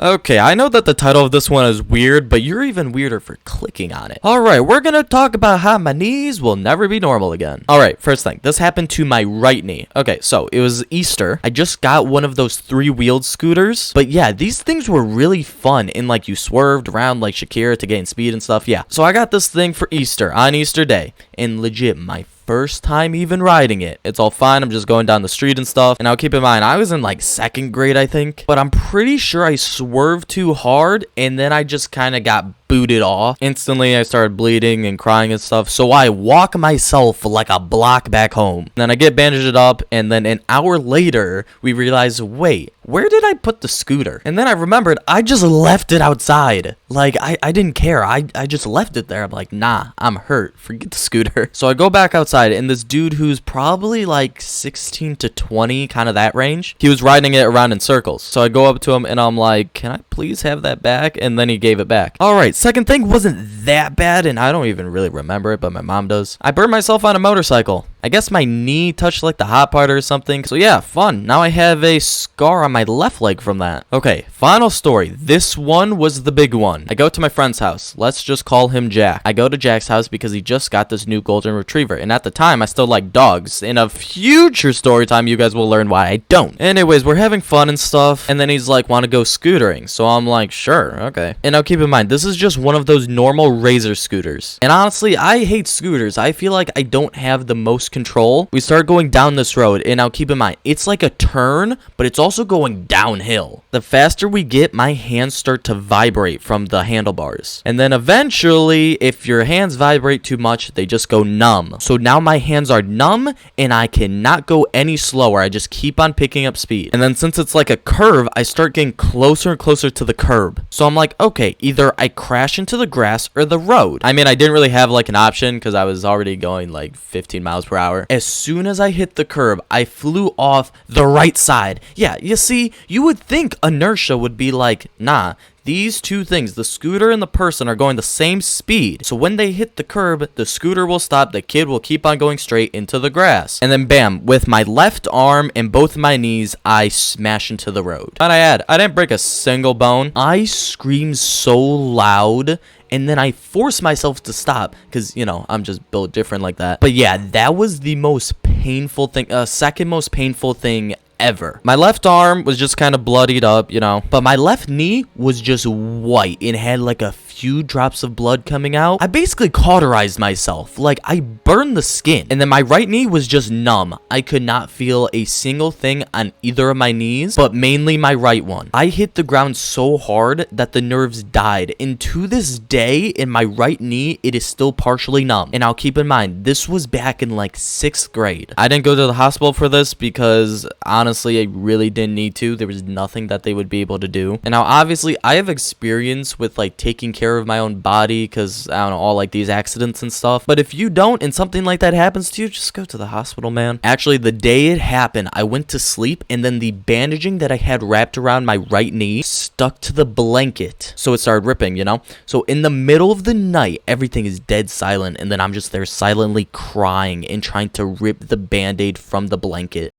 Okay, I know that the title of this one is weird, but you're even weirder for clicking on it. Alright, we're gonna talk about how my knees will never be normal again. Alright, first thing, this happened to my right knee. Okay, so it was Easter. I just got one of those 3-wheeled scooters. But yeah, these things were really fun, and like you swerved around like Shakira to gain speed and stuff. Yeah, so I got this thing for Easter, on Easter Day, and legit, my first time even riding it. It's all fine. I'm just going down the street and stuff. And now keep in mind, I was in like 2nd grade, I think. But I'm pretty sure I swerved too hard and then I just kind of got booted off. Instantly, I started bleeding and crying and stuff. So I walk myself like a block back home. And then I get bandaged up, and then an hour later, we realize, wait, where did I put the scooter? And then I remembered I just left it outside. Like, I didn't care. I just left it there. I'm like, nah, I'm hurt. Forget the scooter. So I go back outside, and this dude who's probably like 16 to 20, kind of that range, he was riding it around in circles. So I go up to him, and I'm like, can I please have that back? And then he gave it back. All right, second thing wasn't that bad, and I don't even really remember it, but my mom does. I burned myself on a motorcycle. I guess my knee touched like the hot part or something. So yeah, fun. Now I have a scar on my left leg from that. Okay, final story. This one was the big one. I go to my friend's house. Let's just call him Jack. I go to Jack's house because he just got this new golden retriever. And at the time, I still like dogs. In a future story time, you guys will learn why I don't. Anyways, we're having fun and stuff. And then he's like, want to go scootering? So I'm like, sure, okay. And now keep in mind, this is just one of those normal Razor scooters. And honestly, I hate scooters. I feel like I don't have the most control. We start going down this road, and now keep in mind, it's like a turn, but it's also going downhill. The faster we get, my hands start to vibrate from the handlebars. And then eventually, if your hands vibrate too much, they just go numb. So now my hands are numb, and I cannot go any slower. I just keep on picking up speed. And then since it's like a curve, I start getting closer and closer to the curb. So I'm like, okay, either I crash into the grass or the road. I mean, I didn't really have like an option because I was already going like 15 miles per hour. As soon as I hit the curb, I flew off the right side. Yeah, you see, you would think inertia would be like, nah, these two things, the scooter and the person, are going the same speed. So when they hit the curb, the scooter will stop, the kid will keep on going straight into the grass. And then bam, with my left arm and both my knees, I smash into the road. And I didn't break a single bone. I screamed so loud, and then I forced myself to stop because, you know, I'm just built different like that. But yeah, that was the most painful thing, second most painful thing ever. My left arm was just kind of bloodied up, you know, but my left knee was just white and had like a few drops of blood coming out. I basically cauterized myself. Like, I burned the skin. And then my right knee was just numb. I could not feel a single thing on either of my knees, but mainly my right one. I hit the ground so hard that the nerves died. And to this day, in my right knee, it is still partially numb. And now keep in mind, this was back in like 6th grade. I didn't go to the hospital for this because honestly, I really didn't need to. There was nothing that they would be able to do. And now obviously, I have experience with like taking care of my own body because I don't know, all like these accidents and stuff. But if you don't and something like that happens to you, just go to the hospital, man. Actually, the day it happened, I went to sleep, and then the bandaging that I had wrapped around my right knee stuck to the blanket, so it started ripping, you know. So in the middle of the night, everything is dead silent, and then I'm just there silently crying and trying to rip the band-aid from the blanket.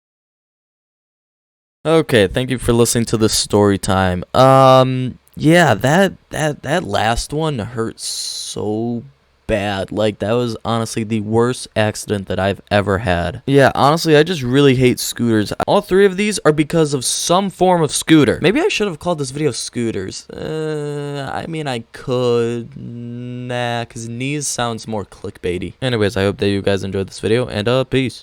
Okay, thank you for listening to this story time. Yeah, that last one hurt so bad. Like, that was honestly the worst accident that I've ever had. Yeah, honestly, I just really hate scooters. All 3 of these are because of some form of scooter. Maybe I should have called this video Scooters. I mean, I could. Nah, because knees sounds more clickbaity. Anyways, I hope that you guys enjoyed this video, and peace.